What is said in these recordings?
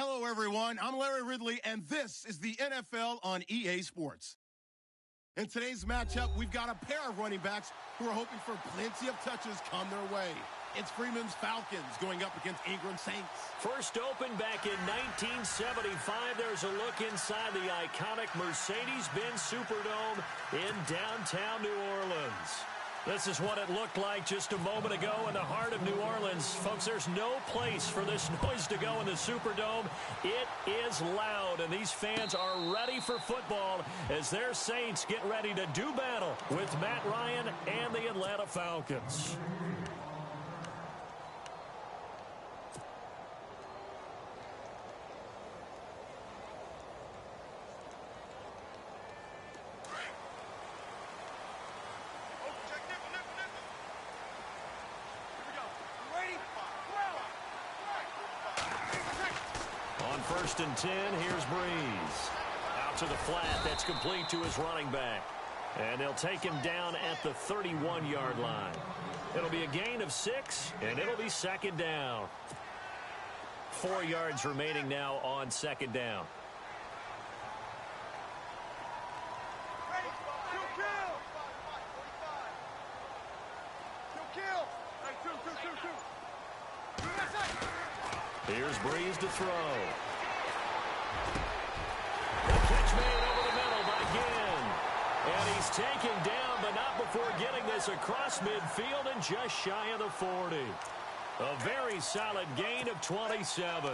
Hello, everyone. I'm Larry Ridley, and this is the NFL on EA Sports. In today's matchup, we've got a pair of running backs who are hoping for plenty of touches come their way. It's Freeman's Falcons going up against Ingram's Saints. First opened back in 1975. There's a look inside the iconic Mercedes-Benz Superdome in downtown New Orleans. This is what it looked like just a moment ago in the heart of New Orleans. Folks, there's no place for this noise to go in the Superdome. It is loud, and these fans are ready for football as their Saints get ready to do battle with Matt Ryan and the Atlanta Falcons. First and 10, here's Breeze. Out to the flat, that's complete to his running back. And they'll take him down at the 31-yard line. It'll be a gain of 6, and it'll be second down. 4 yards remaining now on second down. Here's Breeze to throw. The catch made over the middle by Ginn. And he's taken down, but not before getting this across midfield and just shy of the 40. A very solid gain of 27.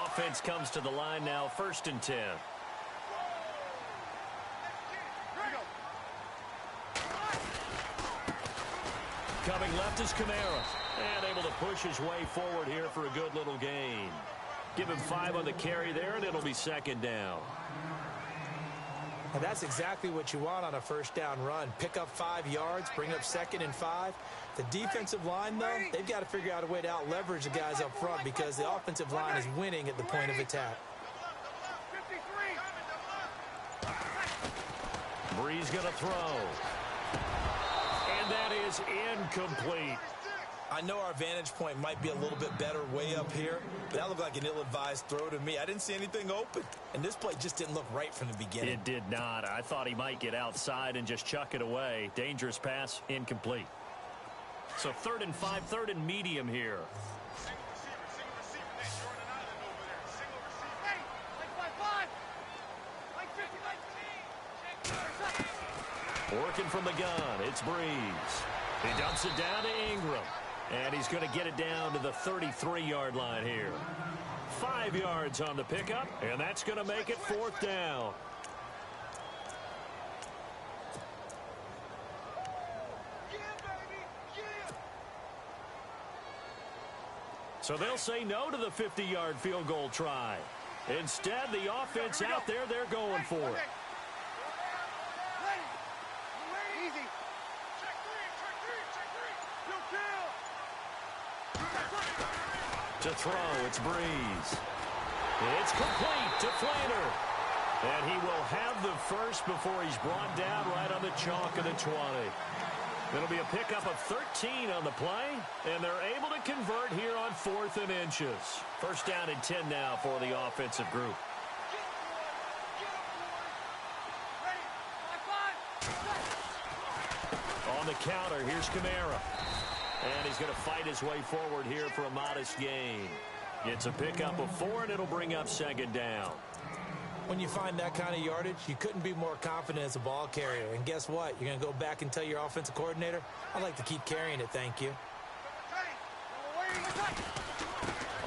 Offense comes to the line now, first and 10. Coming left is Kamara. And able to push his way forward here for a good little gain. Give him 5 on the carry there, and it'll be second down. And that's exactly what you want on a first down run. Pick up 5 yards, bring up second and 5. The defensive line, though, they've got to figure out a way to out-leverage the guys up front because the offensive line is winning at the point of attack. Breeze going to throw. And that is incomplete. I know our vantage point might be a little bit better way up here, but that looked like an ill-advised throw to me. I didn't see anything open, and this play just didn't look right from the beginning. It did not. I thought he might get outside and just chuck it away. Dangerous pass, incomplete. So 3rd and 5, 3rd and medium here. Working from the gun, it's Breeze. He dumps it down to Ingram. And he's going to get it down to the 33-yard line here. 5 yards on the pickup, and that's going to make it 4th down. So they'll say no to the 50-yard field goal try. Instead, the offense out there, they're going for it. To throw, it's Breeze. It's complete to Flaner. And he will have the first before he's brought down right on the chalk of the 20. It'll be a pickup of 13 on the play, and they're able to convert here on 4th and inches. First down and 10 now for the offensive group. On the counter, here's Kamara. And he's going to fight his way forward here for a modest gain. It's a pickup of 4, and it'll bring up second down. When you find that kind of yardage, you couldn't be more confident as a ball carrier. And guess what? You're going to go back and tell your offensive coordinator, I'd like to keep carrying it, thank you.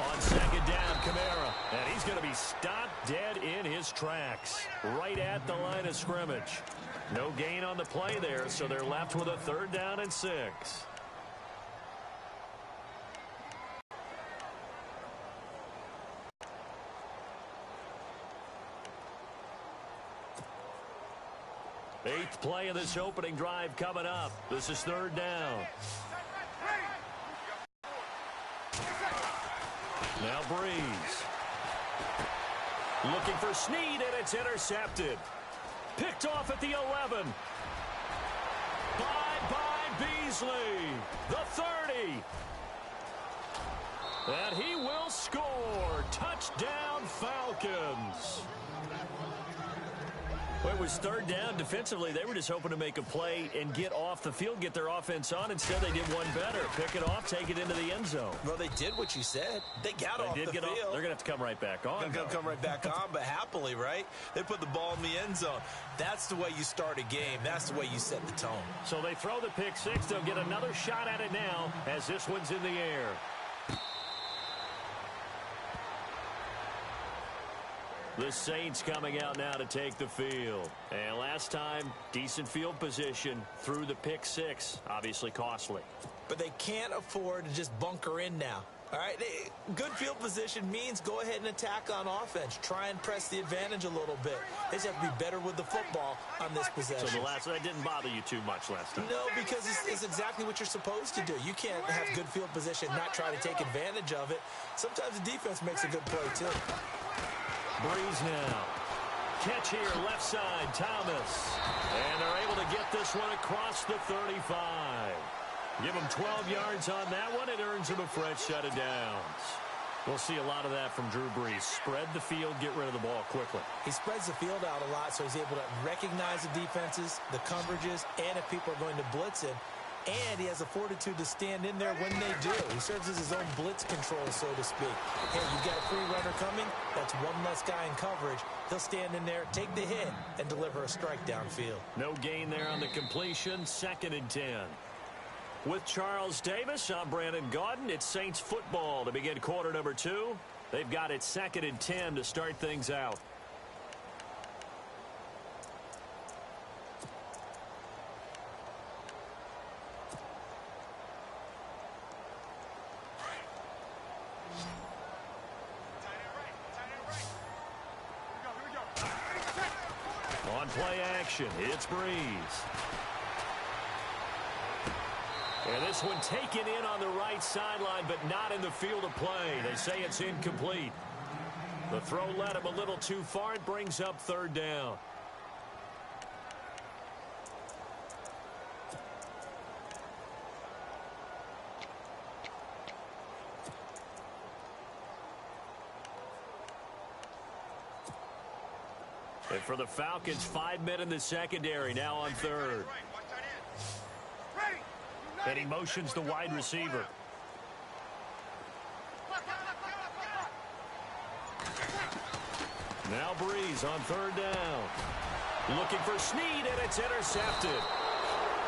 On second down, Kamara. And he's going to be stopped dead in his tracks. Right at the line of scrimmage. No gain on the play there, so they're left with a 3rd down and 6. Eighth play of this opening drive coming up. This is 3rd down. Now Breeze. Looking for Snead, and it's intercepted. Picked off at the 11. By Beasley. The 30. And he will score. Touchdown, Falcons. Well, it was third down. Defensively, they were just hoping to make a play and get off the field, get their offense on. Instead, they did one better. Pick it off, take it into the end zone. Well, they did what you said. They got off the field. They're going to have to come right back on. They're going to come right back on, but happily, right? They put the ball in the end zone. That's the way you start a game. That's the way you set the tone. So they throw the pick six. They'll get another shot at it now as this one's in the air. The Saints coming out now to take the field. And last time, decent field position through the pick six. Obviously costly. But they can't afford to just bunker in now. All right, good field position means go ahead and attack on offense. Try and press the advantage a little bit. They just have to be better with the football on this possession. So that didn't bother you too much last time? No, because it's exactly what you're supposed to do. You can't have good field position, not try to take advantage of it. Sometimes the defense makes a good play, too. Breeze now. Catch here, left side, Thomas. And they're able to get this one across the 35. Give him 12 yards on that one. It earns him a fresh set of downs. We'll see a lot of that from Drew Brees. Spread the field, get rid of the ball quickly. He spreads the field out a lot, so he's able to recognize the defenses, the coverages, and if people are going to blitz him. And he has the fortitude to stand in there when they do. He serves as his own blitz control, so to speak. Hey, you've got a free runner coming. That's one less guy in coverage. He'll stand in there, take the hit, and deliver a strike downfield. No gain there on the completion. 2nd and 10. With Charles Davis, I'm Brandon Gaudin. It's Saints football to begin quarter number 2. They've got it 2nd and 10 to start things out. On play action, it's Breeze. And this one taken in on the right sideline, but not in the field of play. They say it's incomplete. The throw led him a little too far. It brings up 3rd down. And for the Falcons, 5 men in the secondary, now on 3rd. And he motions the wide receiver. Now Breeze on 3rd down. Looking for Snead, and it's intercepted.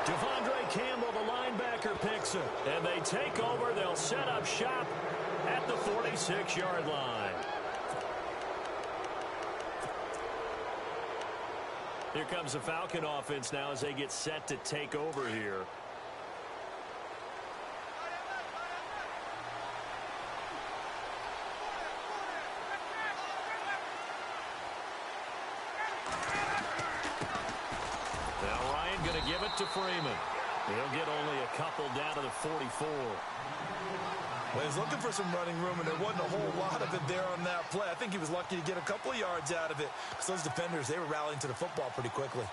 Devondre Campbell, the linebacker, picks it. And they take over. They'll set up shop at the 46-yard line. Here comes the Falcon offense now as they get set to take over here. Now Ryan going to give it to Freeman. He'll get only a couple down to the 44. Well, he was looking for some running room, and there wasn't a whole lot of it there on that play. I think he was lucky to get a couple of yards out of it. Because those defenders, they were rallying to the football pretty quickly.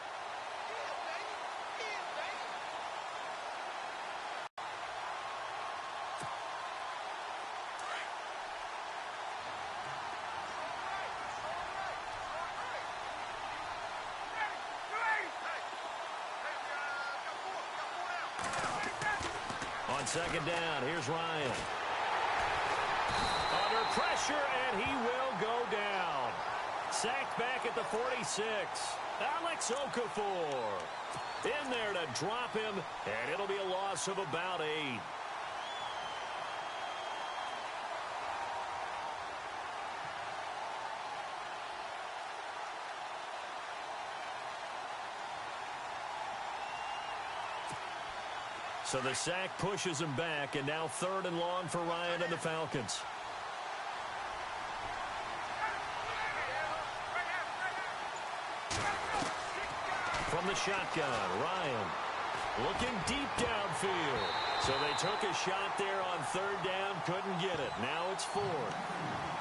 On 2nd down, here's Ryan. Under pressure, and he will go down. Sacked back at the 46. Alex Okafor in there to drop him, and it'll be a loss of about 8. So the sack pushes him back, and now 3rd and long for Ryan and the Falcons. From the shotgun, Ryan looking deep downfield. So they took a shot there on 3rd down, couldn't get it. Now it's 4th.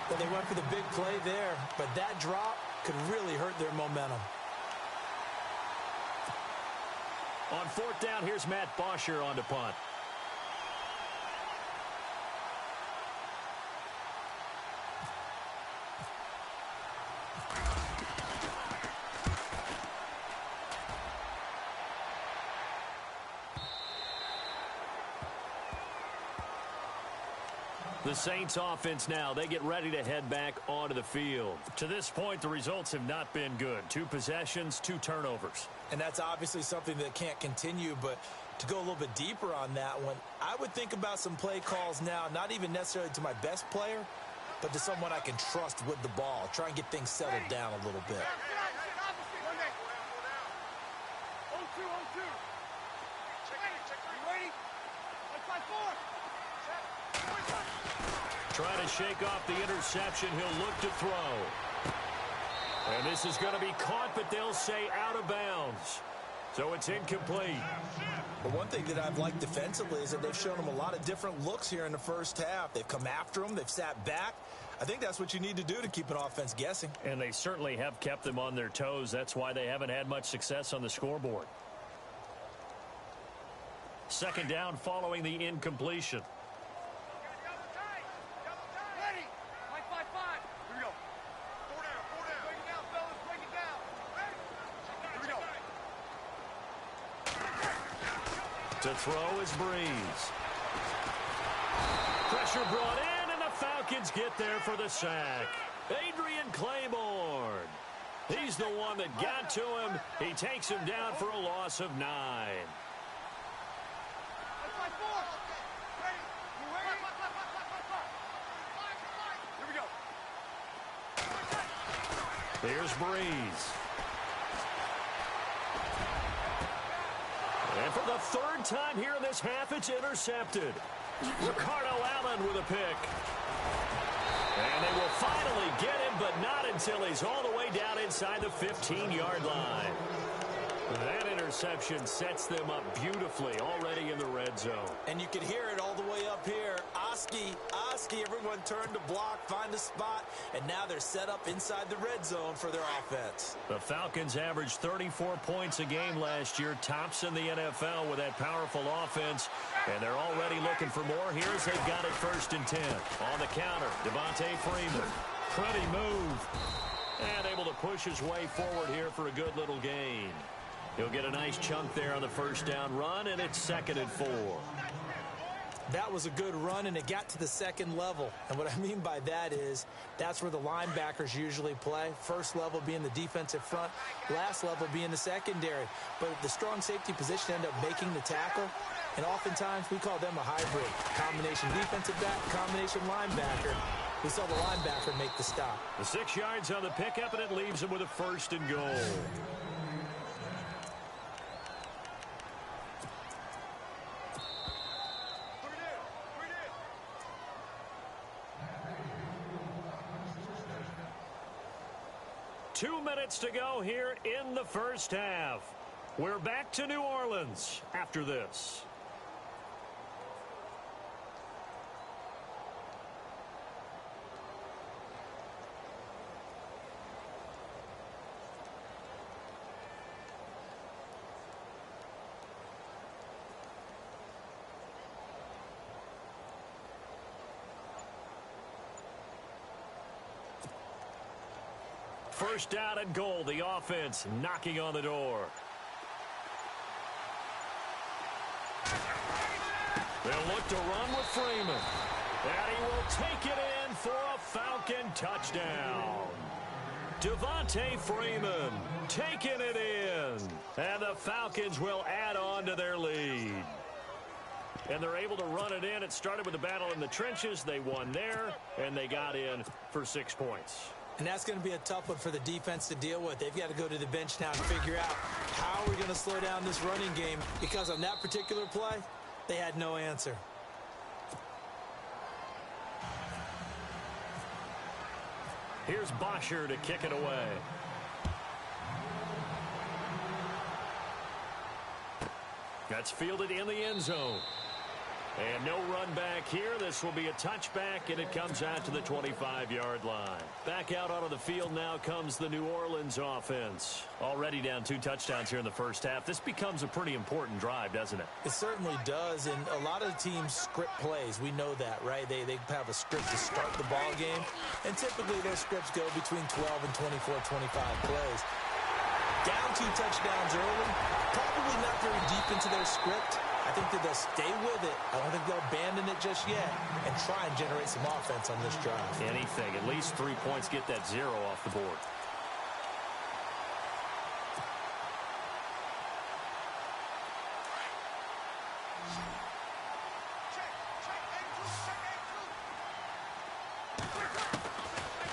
Well, they went for the big play there, but that drop could really hurt their momentum. On 4th down, here's Matt Bosher on to punt. The Saints offense now, they get ready to head back onto the field. To this point, the results have not been good. 2 possessions, 2 turnovers. And that's obviously something that can't continue, but to go a little bit deeper on that one, I would think about some play calls now, not even necessarily to my best player, but to someone I can trust with the ball. Try and get things settled down a little bit. Trying to shake off the interception. He'll look to throw. And this is going to be caught, but they'll say out of bounds. So it's incomplete. But one thing that I've liked defensively is that they've shown them a lot of different looks here in the first half. They've come after them. They've sat back. I think that's what you need to do to keep an offense guessing. And they certainly have kept them on their toes. That's why they haven't had much success on the scoreboard. Second down following the incompletion. To throw is Breeze. Pressure brought in, and the Falcons get there for the sack. Adrian Claiborne. He's the one that got to him. He takes him down for a loss of 9. Here's Breeze. And for the 3rd time here in this half, it's intercepted. Ricardo Allen with a pick. And they will finally get him, but not until he's all the way down inside the 15-yard line. That interception sets them up beautifully already in the red zone. And you can hear it all the way up here. Oski, everyone turned to block, find a spot, and now they're set up inside the red zone for their offense. The Falcons averaged 34 points a game last year, tops in the NFL with that powerful offense, and they're already looking for more. Here's they've got it 1st and 10. On the counter, Devontae Freeman. Pretty move. And able to push his way forward here for a good little gain. He'll get a nice chunk there on the 1st down run, and it's 2nd and 4. That was a good run, and it got to the 2nd level. And what I mean by that is that's where the linebackers usually play. First level being the defensive front, last level being the secondary. But the strong safety position ended up making the tackle, and oftentimes we call them a hybrid. Combination defensive back, combination linebacker. We saw the linebacker make the stop. The 6 yards on the pickup, and it leaves him with a 1st and goal. Two minutes to go here in the first half. We're back to New Orleans after this. First down and goal. The offense knocking on the door. They'll look to run with Freeman. And he will take it in for a Falcon touchdown. Devontae Freeman taking it in. And the Falcons will add on to their lead. And they're able to run it in. It started with a battle in the trenches. They won there, and they got in for 6 points. And that's going to be a tough one for the defense to deal with. They've got to go to the bench now and figure out how are we going to slow down this running game, because on that particular play, they had no answer. Here's Bosher to kick it away. That's fielded in the end zone. And no run back here. This will be a touchback, and it comes out to the 25-yard line. Back out onto the field now comes the New Orleans offense. Already down 2 touchdowns here in the first half. This becomes a pretty important drive, doesn't it? It certainly does, and a lot of teams script plays. We know that, right? They have a script to start the ball game, and typically those scripts go between 12 and 24, 25 plays. Down 2 touchdowns early, probably not very deep into their script. I think that they'll stay with it. I don't think they'll abandon it just yet and try and generate some offense on this drive. Anything. At least 3 points, get that 0 off the board.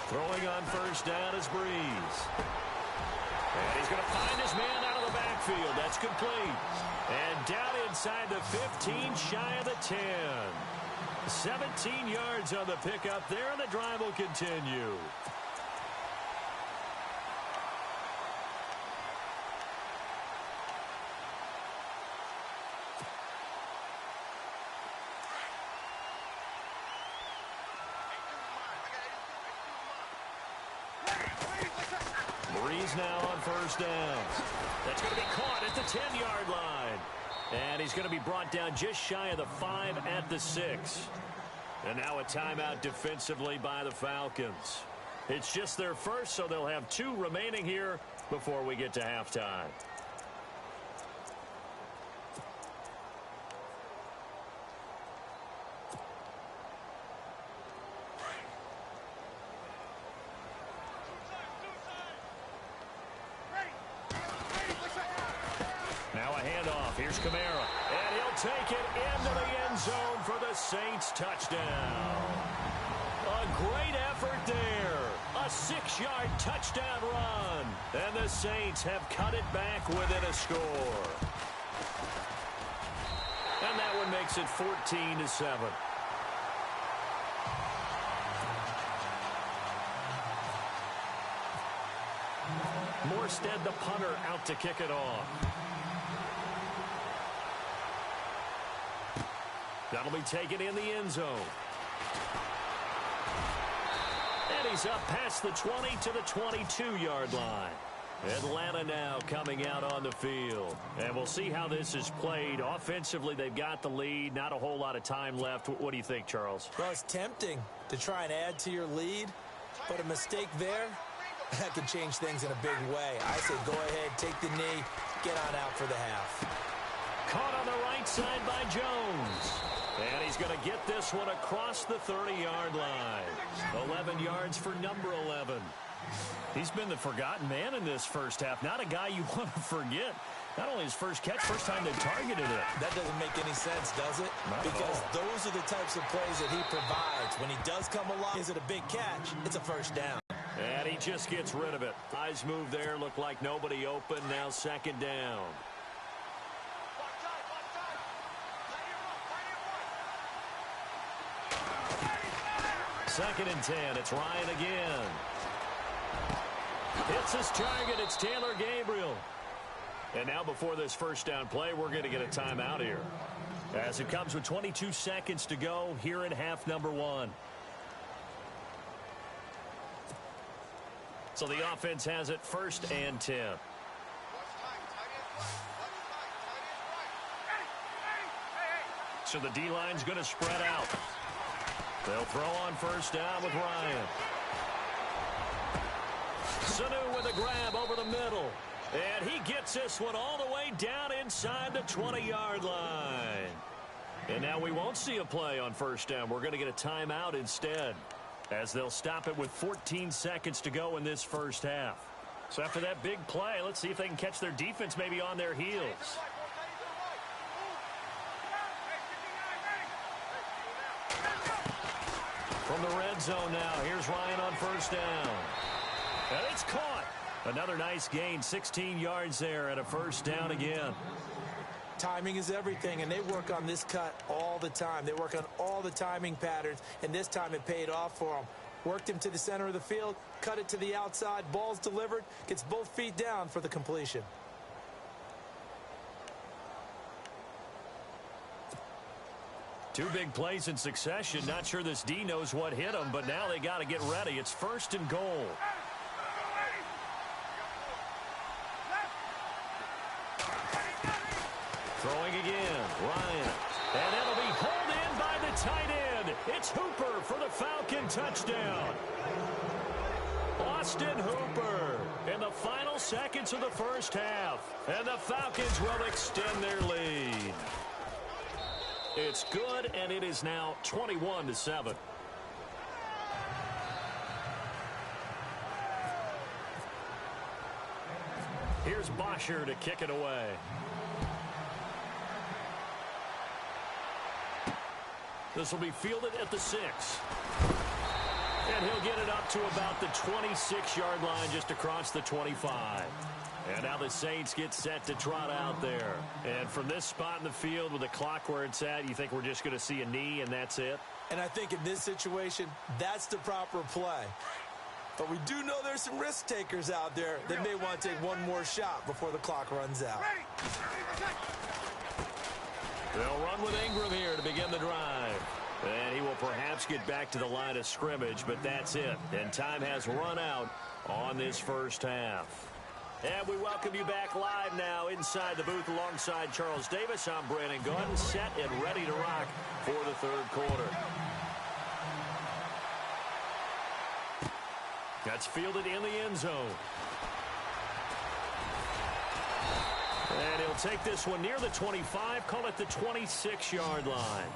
Throwing on first down is Breeze. And he's going to find his man out of the backfield. That's complete. And down inside the 15, shy of the 10. 17 yards on the pickup there, and the drive will continue. Breeze now on first down. That's going to be caught at the 10-yard line. And he's going to be brought down just shy of the 5 at the 6. And now a timeout defensively by the Falcons. It's just their first, so they'll have 2 remaining here before we get to halftime. Here's Kamara, and he'll take it into the end zone for the Saints touchdown. A great effort there. A 6-yard touchdown run. And the Saints have cut it back within a score. And that one makes it 14-7. Morstead, the punter, out to kick it off. That'll be taken in the end zone. And he's up past the 20 to the 22-yard line. Atlanta now coming out on the field. And we'll see how this is played. Offensively, they've got the lead. Not a whole lot of time left. What do you think, Charles? Well, it's tempting to try and add to your lead, but a mistake there, that could change things in a big way. I say go ahead, take the knee, get on out for the half. Caught on the right side by Jones. And he's going to get this one across the 30-yard line. 11 yards for number 11. He's been the forgotten man in this first half. Not a guy you want to forget. Not only his first catch, first time they targeted it. That doesn't make any sense, does it? Because those are the types of plays that he provides. When he does come along, is it a big catch? It's a first down. And he just gets rid of it. Eyes move there. Look like nobody open. Now second down. Second and 10. It's Ryan again. Hits his target. It's Taylor Gabriel. And now before this first down play, we're going to get a timeout here. As it comes with 22 seconds to go here in half number 1. So the offense has it first and 10. So the D-line's going to spread out. They'll throw on first down with Ryan. Sanu with a grab over the middle. And he gets this one all the way down inside the 20-yard line. And now we won't see a play on first down. We're going to get a timeout instead, as they'll stop it with 14 seconds to go in this first half. So after that big play, let's see if they can catch their defense maybe on their heels. From the red zone now, here's Ryan on first down. And it's caught. Another nice gain, 16 yards there, and a first down again. Timing is everything, and they work on this cut all the time. They work on all the timing patterns, and this time it paid off for them. Worked him to the center of the field, cut it to the outside, ball's delivered, gets both feet down for the completion. Two big plays in succession. Not sure this D knows what hit him, but now they got to get ready. It's 1st and goal. Throwing again, Ryan. And it'll be hauled in by the tight end. It's Hooper for the Falcon touchdown. Austin Hooper in the final seconds of the first half. And the Falcons will extend their lead. It's good, and it is now 21-7. Here's Bosher to kick it away. This will be fielded at the 6. And he'll get it up to about the 26-yard line, just across the 25. And now the Saints get set to trot out there. And from this spot in the field with the clock where it's at, you think we're just going to see a knee and that's it? And I think in this situation, that's the proper play. But we do know there's some risk takers out there that may want to take one more shot before the clock runs out. They'll run with Ingram here to begin the drive. And he will perhaps get back to the line of scrimmage, but that's it. And time has run out on this first half. And we welcome you back live now inside the booth alongside Charles Davis. I'm Brandon Gordon, set and ready to rock for the third quarter. That's fielded in the end zone. And he'll take this one near the 25, call it the 26-yard line.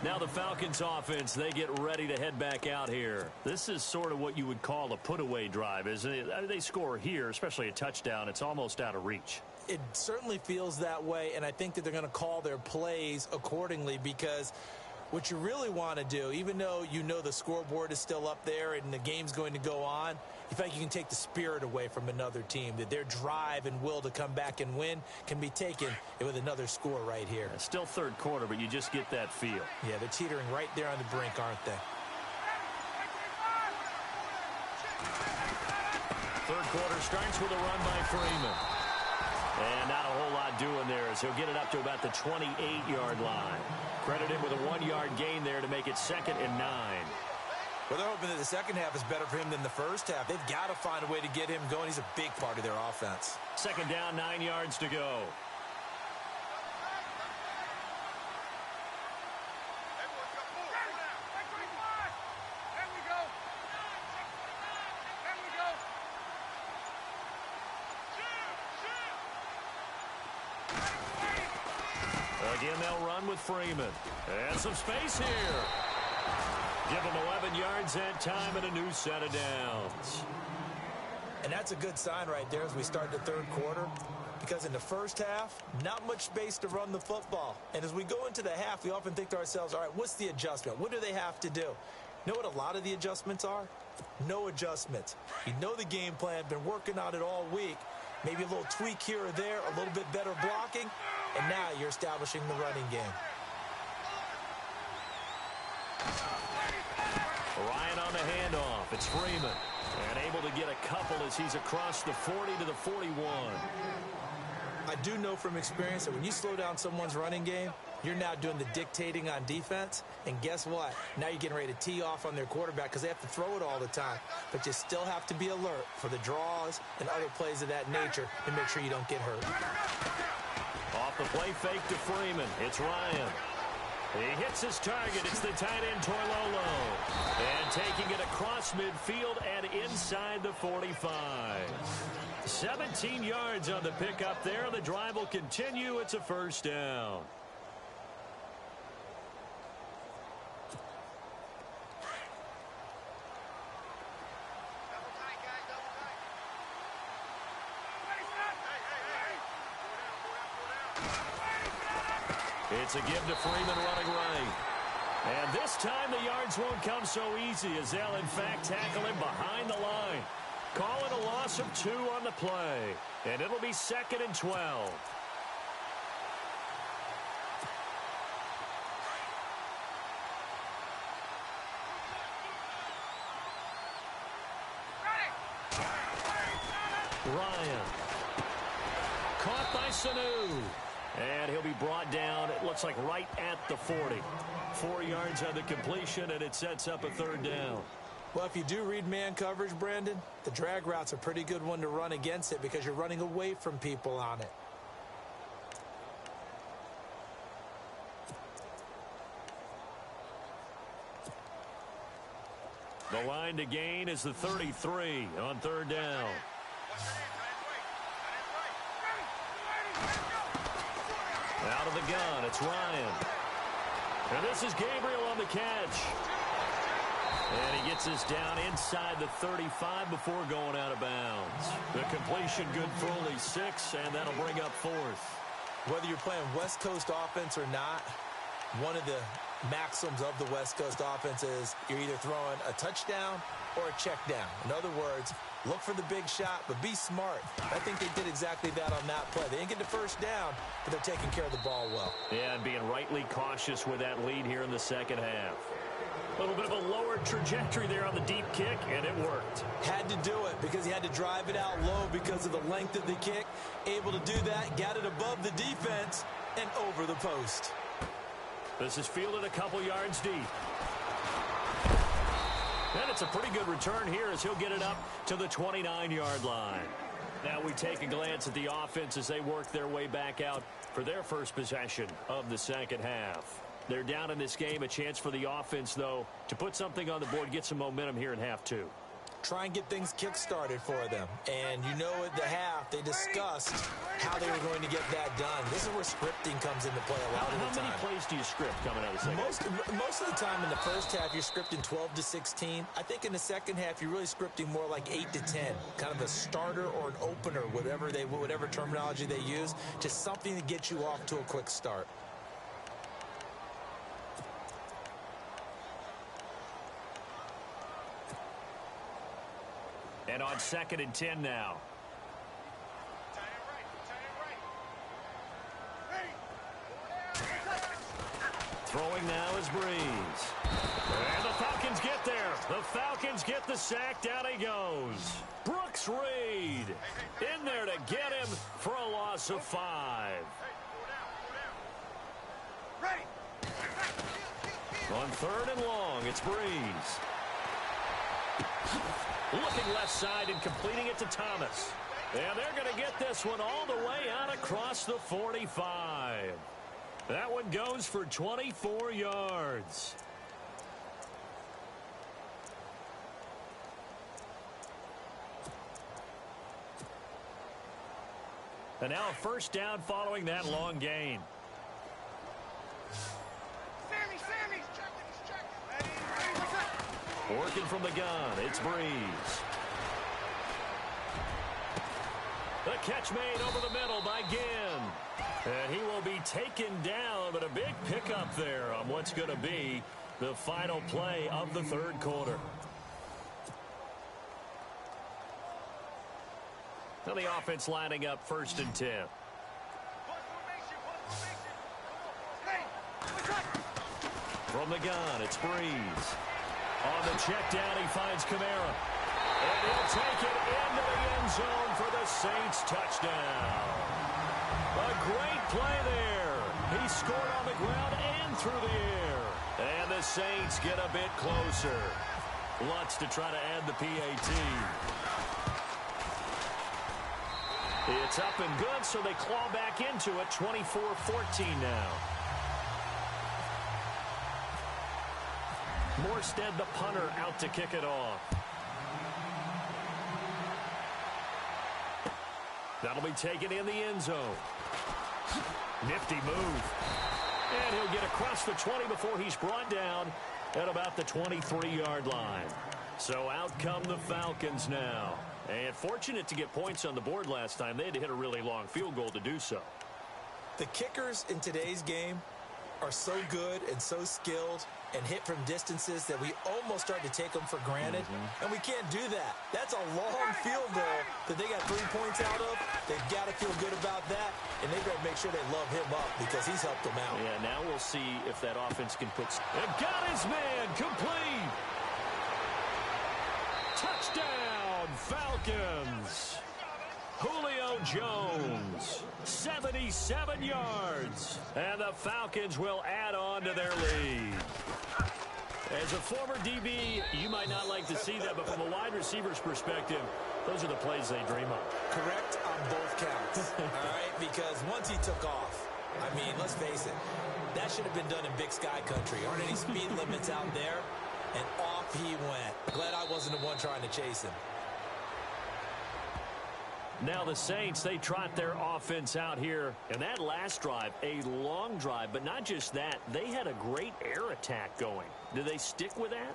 Now the Falcons offense, they get ready to head back out here. This is sort of what you would call a put-away drive, isn't it? I mean, they score here, especially a touchdown. It's almost out of reach. It certainly feels that way, and I think that they're going to call their plays accordingly because what you really want to do, even though you know the scoreboard is still up there and the game's going to go on, you feel like you can take the spirit away from another team, that their drive and will to come back and win can be taken with another score right here. It's still third quarter, but you just get that feel. Yeah, they're teetering right there on the brink, aren't they? Third quarter starts with a run by Freeman. And not a whole lot doing there as he'll get it up to about the 28-yard line. Credit him with a 1-yard gain there to make it 2nd and 9. Well, they're hoping that the second half is better for him than the first half. They've got to find a way to get him going. He's a big part of their offense. 2nd down, 9 yards to go. Again, they'll run with Freeman. And some space here. Give them 11 yards that time and a new set of downs. And that's a good sign right there as we start the third quarter. Because in the first half, not much space to run the football. And as we go into the half, we often think to ourselves, all right, what's the adjustment? What do they have to do? You know what a lot of the adjustments are? No adjustments. You know the game plan, been working on it all week. Maybe a little tweak here or there, a little bit better blocking, and now you're establishing the running game. Ryan on the handoff. It's Freeman. And able to get a couple as he's across the 40 to the 41. I do know from experience that when you slow down someone's running game, you're now doing the dictating on defense. And guess what? Now you're getting ready to tee off on their quarterback because they have to throw it all the time. But you still have to be alert for the draws and other plays of that nature and make sure you don't get hurt. Off the play fake to Freeman. It's Ryan. He hits his target. It's the tight end, Toilolo. And taking it across midfield and inside the 45. 17 yards on the pickup there. The drive will continue. It's a first down. It's a give to Freeman running right. And this time the yards won't come so easy as they'll, in fact, tackle him behind the line. Call it a loss of 2 on the play. And it'll be 2nd and 12. Ryan. Caught by Sanu. And he'll be brought down, it looks like right at the 40. 4 yards on the completion, and it sets up a third down. Well, if you do read man coverage, Brandon, the drag route's a pretty good one to run against it because you're running away from people on it. The line to gain is the 33 on third down. Out of the gun, it's Ryan. And this is Gabriel on the catch. And he gets us down inside the 35 before going out of bounds. The completion good for only 6, and that'll bring up 4th. Whether you're playing West Coast offense or not, one of the maxims of the West Coast offense is you're either throwing a touchdown or a check down. In other words, look for the big shot, but be smart. I think they did exactly that on that play. They didn't get the first down, but they're taking care of the ball well. Yeah, and being rightly cautious with that lead here in the second half. A little bit of a lower trajectory there on the deep kick, and it worked. Had to do it because he had to drive it out low because of the length of the kick. Able to do that, got it above the defense, and over the post. This is fielded a couple yards deep. And it's a pretty good return here as he'll get it up to the 29-yard line. Now we take a glance at the offense as they work their way back out for their first possession of the second half. They're down in this game. A chance for the offense, though, to put something on the board, get some momentum here in half 2. Try and get things kick-started for them. And you know at the half, they discussed how they were going to get that done. This is where scripting comes into play a lot of the time. How many plays do you script coming out of the second half? Most of the time in the first half, you're scripting 12 to 16. I think in the second half, you're really scripting more like 8 to 10. Kind of a starter or an opener, whatever terminology they use. Just something to get you off to a quick start. And on 2nd and 10 now. Throwing now is Breeze. And the Falcons get there. The Falcons get the sack. Down he goes. Brooks Reed in there to get him for a loss of 5. On 3rd and long, it's Breeze. Looking left side and completing it to Thomas. And they're going to get this one all the way out across the 45. That one goes for 24 yards. And now a first down following that long gain. Working from the gun, it's Breeze. The catch made over the middle by Ginn. And he will be taken down, but a big pickup there on what's going to be the final play of the third quarter. Now the offense lining up 1st and 10. From the gun, it's Breeze. On the check down, he finds Kamara. And he'll take it into the end zone for the Saints touchdown. A great play there. He scored on the ground and through the air. And the Saints get a bit closer. Lutz to try to add the PAT. It's up and good, so they claw back into it. 24-14 now. Morstead, the punter, out to kick it off. That'll be taken in the end zone. Nifty move. And he'll get across the 20 before he's brought down at about the 23-yard line. So out come the Falcons now. And fortunate to get points on the board last time. They had to hit a really long field goal to do so. The kickers in today's game are so good and so skilled and hit from distances that we almost start to take them for granted. And we can't do that. That's a long field goal that they got 3 points out of. They've got to feel good about that, and they've got to make sure they love him up because he's helped them out. Yeah, now we'll see if that offense can put... And got his man complete! Touchdown, Falcons! Julio Jones. 77 yards. And the Falcons will add on to their lead. As a former DB, you might not like to see that, but from a wide receiver's perspective, those are the plays they dream of. Correct on both counts. All right, because once he took off, I mean, let's face it, that should have been done in Big Sky country. Aren't any speed limits out there? And off he went. Glad I wasn't the one trying to chase him. Now the Saints, they trot their offense out here. And that last drive, a long drive, but not just that, they had a great air attack going. Do they stick with that?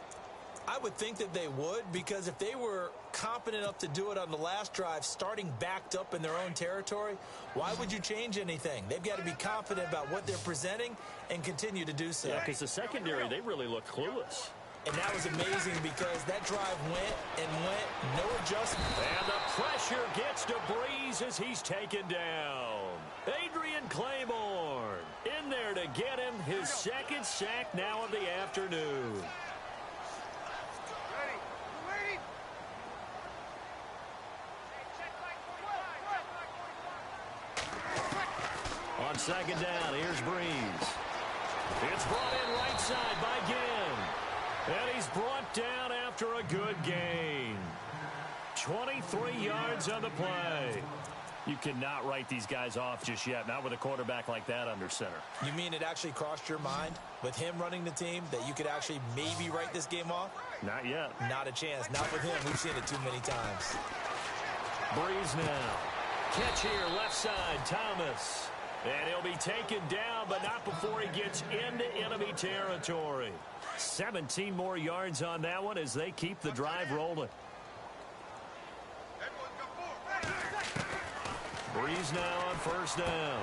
I would think that they would, because if they were competent enough to do it on the last drive, starting backed up in their own territory, why would you change anything? They've got to be confident about what they're presenting and continue to do so. Yeah, because the secondary, they really looked clueless. And that was amazing because that drive went and went, no adjustment. And the pressure gets to Breeze as he's taken down. Adrian Claiborne in there to get him his second sack now of the afternoon. On second down, here's Breeze. It's brought in right side by Ginn. And he's brought down after a good gain. 23 yards on the play. You cannot write these guys off just yet, not with a quarterback like that under center. You mean it actually crossed your mind with him running the team that you could actually maybe write this game off? Not yet. Not a chance. Not with him. We've seen it too many times. Breeze now. Catch here, left side, Thomas. And he'll be taken down, but not before he gets into enemy territory. 17 more yards on that one as they keep the drive rolling. Breeze now on first down.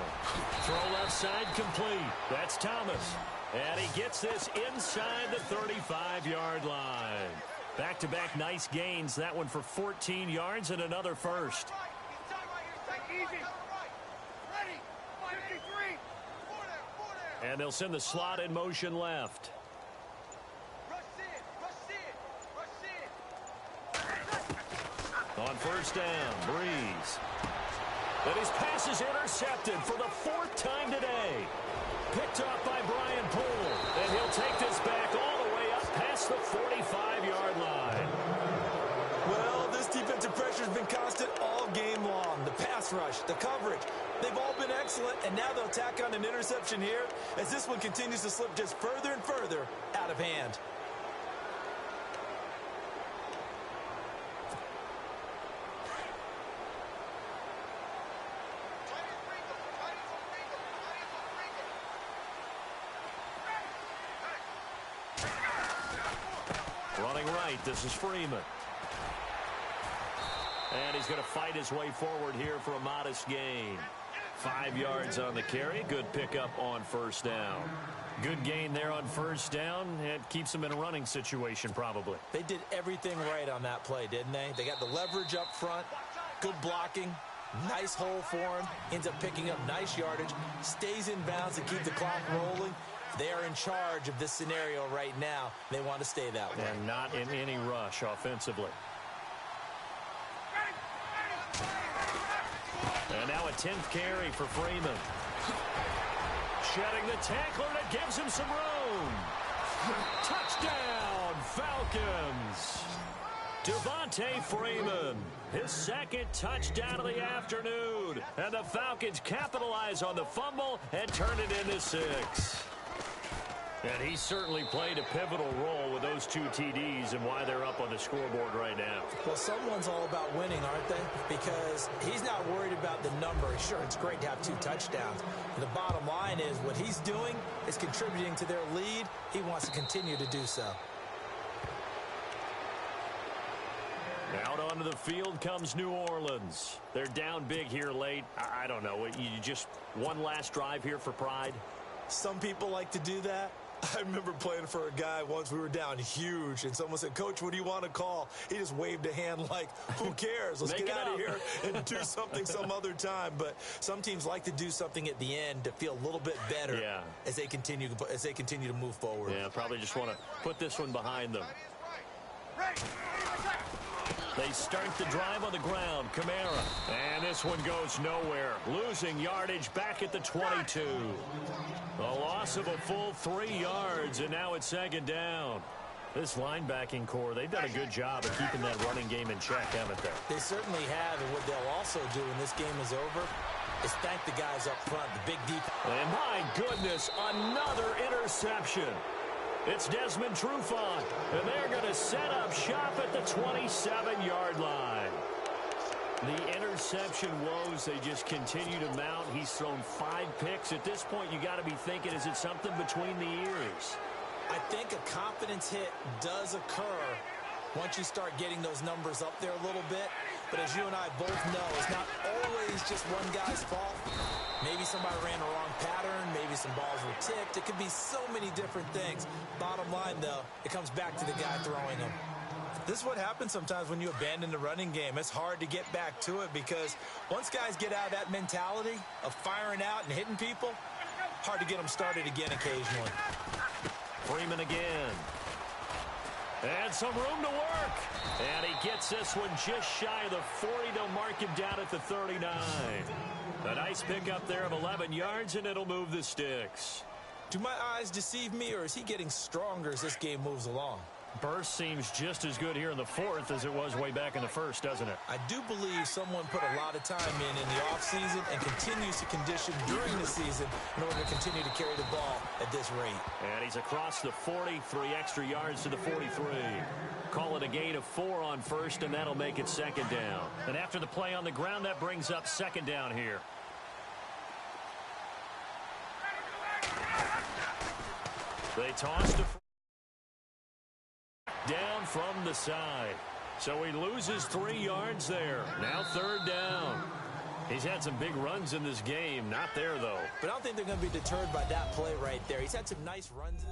Throw left side complete. That's Thomas. And he gets this inside the 35-yard line. Back-to-back nice gains. That one for 14 yards and another first. And they'll send the slot in motion left. On first down, Breeze. But his pass is intercepted for the fourth time today. Picked off by Brian Poole. And he'll take this back all the way up past the 45-yard line. Well, this defensive pressure has been constant all game long. The pass rush, the coverage, they've all been excellent. And now they'll tack on an interception here as this one continues to slip just further and further out of hand. Running right, this is Freeman. And he's going to fight his way forward here for a modest gain. 5 yards on the carry. Good pickup on first down. Good gain there on first down. It keeps them in a running situation probably. They did everything right on that play, didn't they? They got the leverage up front, good blocking, nice hole for him, ends up picking up nice yardage, stays in bounds to keep the clock rolling. They are in charge of this scenario right now. They want to stay that way. And not in any rush offensively. And now a 10th carry for Freeman. Shedding the tackler that gives him some room. Touchdown, Falcons. Devontae Freeman, his second touchdown of the afternoon. And the Falcons capitalize on the fumble and turn it into 6. And he certainly played a pivotal role with those 2 TDs and why they're up on the scoreboard right now. Well, someone's all about winning, aren't they? Because he's not worried about the number. Sure, it's great to have 2 touchdowns. But the bottom line is what he's doing is contributing to their lead. He wants to continue to do so. Out onto the field comes New Orleans. They're down big here late. I don't know. You just one last drive here for pride? Some people like to do that. I remember playing for a guy once. We were down huge, and someone said, "Coach, what do you want to call?" He just waved a hand like, who cares? Let's get out of here and do something some other time. But some teams like to do something at the end to feel a little bit better as they continue to move forward. Yeah, probably just want to put this one behind them. They start the drive on the ground. Kamara. And this one goes nowhere. Losing yardage back at the 22. A loss of a full 3 yards, and now it's second down. This linebacking core, they've done a good job of keeping that running game in check, haven't they? They certainly have, and what they'll also do when this game is over is thank the guys up front, the big deep. And my goodness, another interception. It's Desmond Trufant, and they're going to set up shop at the 27-yard line. The interception woes, they just continue to mount. He's thrown 5 picks. At this point, you got to be thinking, is it something between the ears? I think a confidence hit does occur once you start getting those numbers up there a little bit. But as you and I both know, it's not always just one guy's fault. Maybe somebody ran the wrong pattern. Maybe some balls were tipped. It could be so many different things. Bottom line, though, it comes back to the guy throwing them. This is what happens sometimes when you abandon the running game. It's hard to get back to it because once guys get out of that mentality of firing out and hitting people, hard to get them started again occasionally. Freeman again. And some room to work. And he gets this one just shy of the 40. They'll mark him down at the 39. A nice pickup there of 11 yards, and it'll move the sticks. Do my eyes deceive me, or is he getting stronger as this game moves along? Burst seems just as good here in the fourth as it was way back in the first, doesn't it? I do believe someone put a lot of time in the offseason and continues to condition during the season in order to continue to carry the ball at this rate. And he's across the 40, 3 extra yards to the 43. Call it a gain of 4 on first, and that'll make it second down. And after the play on the ground, that brings up second down here. They tossed to down from the side. So he loses 3 yards there. Now third down. He's had some big runs in this game. Not there, though. But I don't think they're going to be deterred by that play right there. He's had some nice runs.